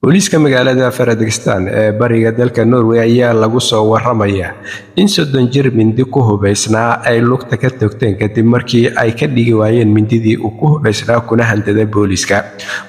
Booliiska magaalada Fredrikstad ee bariga dalka Norway ayaa lagu soo waramayaa in 30 jir mindi ku hubaysnaa ay lugta ka toogteen kadib markii ay ka dhigi waayeen mindidii uu ku hubaysnaa kuna handaday booliiska.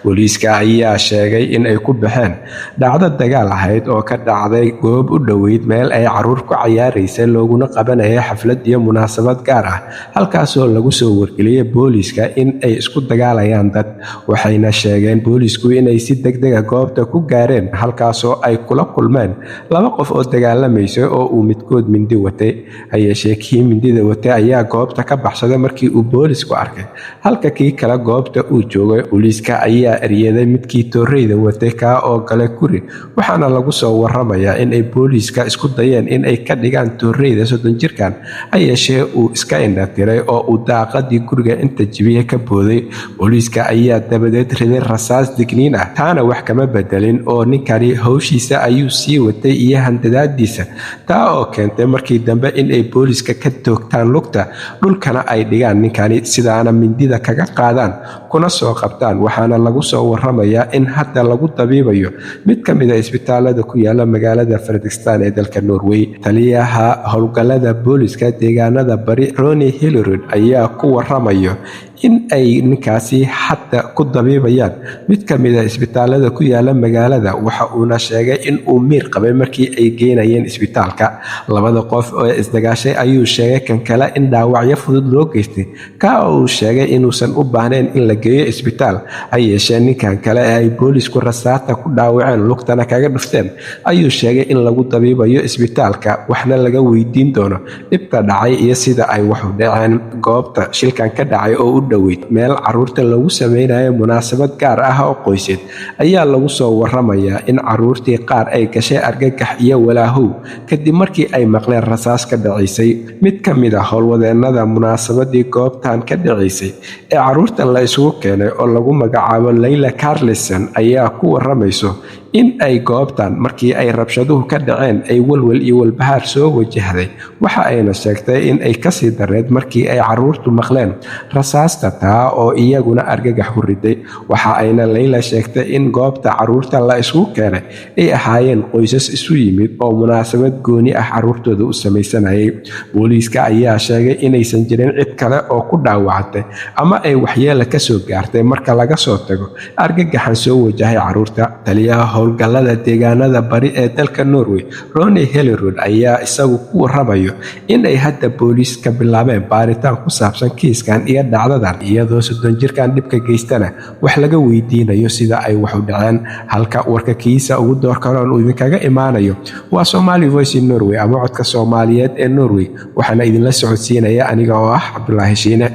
Booliiska ayaa sheegay in ay ku baxeen dhacdo dagaal ahayd oo ka dhacday goob u dhoweyd meel ay caruur ku ciyaaraysay looguna qabanayay xaflad iyo munaasabad gaar ah, halkaasoo lagu soo wargeliyay booliiska in ay isku dagaalayaan dad. Waxayna sheegeen booliisku inay si degdeg ah goobta ku gaareen halkaasoo ay kula kulmeen laba qof oo dagaalamayay oo uu midkood mindi watay. Hayeeshee kii mindida watay ayaa goobta ka baxsaday markii uu boolisku arkay, halka kii kale goobta uu joogay. Booliiska ayaa eryaday midkii tooreyda watay kaa oo galay guri, waxaana lagu soo waramayaa in ay booliiska isku dayeen in ay ka dhigaan tooreyda 30 jirkan. Hayeeshee uu iska indhatiray oo uu daaqadii guriga inta jibiyay ka booday. Booliiska ayaa dabadeed riday rasaas digniin ah, taana wax kama bedelin oo ninkani hawshiisa ayuu sii watay iyo handadaadiisa, taa oo keentay markii dambe in ay booliiska ka toogtaan lugta dhulkana ay dhigaan ninkani, sidaana mindida kaga qaadaan kuna soo qabtaan. Waxaana lagu soo waramayaa in hadda lagu dabiibayo mid ka mid ah isbitaalada ku yaala magaalada Fredrikstad ee dalka Norway. Taliyaha howlgallada booliiska deegaanada bari Ronny Hillerud ayaa ku waramayo in ay ninkaasi hadda ku dabiibayaan mid ka mid ah isbitaalada ku yaala magaalada. Waxa uuna sheegay in uu miir qabay markii ay geynayeen isbitaalka. Labada qof oo isdagaashay ayuu sheegay kan kale in dhaawacyo fudud loo geystay, ka oo uu sheegay inuusan u baahnayn in la geeyo isbitaal. Hayeeshee ninkan kale ee ay boolisku rasaasta ku dhaawaceen lugtana kaga dhufteen ayuu sheegay in lagu dabiibayo isbitaalka, waxna laga weydiin doono dhibka dhacay iyo sida ay wax u dhaceen. Goobta shilkan ka dhacay oo u dhoweyd meel caruurta lagu sameynayo munaasabad gaar ah oo qoyseed ayaa lagu soo waramayaa in caruurtii qaar ay gashay argagax iyo walaahow kadib markii ay maqleen rasaas ka dhacaysay. Mid ka mid ah howlwadeennada munaasabadii goobtan ka dhacaysay ee caruurtan la isugu keenay oo lagu magacaabo Leila Carlson ayaa ku waramayso in ay goobtan markii ay rabshaduhu ka dhaceen ay walwal iyo walbahaar soo wajahday. Waxa ayna sheegtay in ay kasii dareed markii ay caruurtu maqleen rasaasta, taa oo iyaguna argagax ku riday. Waxa ayna Leila sheegtay in goobta caruurta la isugu keenay ay ahaayeen qoysas isu yimid oo munaasabad gooni ah caruurtooda u samaysanayay. Booliiska ayaa sheegay inaysan jirin cid kale oo ku dhaawacantay ama ay waxyeelo ka soo gaartay marka laga soo tago argagaxan soo wajahay caruurta. Taliyaha howlgallada deegaanada bari ee dalka Norway Ronny Hillerud ayaa isagu ku waramayo in ay hadda booliiska bilaabeen baaritaan ku saabsan kiiskan iyo dhacdadan, iyadoo 30 jirkan dhibka geystana wax laga weydiinayo sida ay wax u dhaceen. Halka warka kiisa ugu doorkaroon uu idinkaga imaanayo waa Somali Voice in Norway ama codka Soomaaliyeed ee Norway, waxaana idinla socodsiinaya aniga oo ah Cabdulaahi Shiine.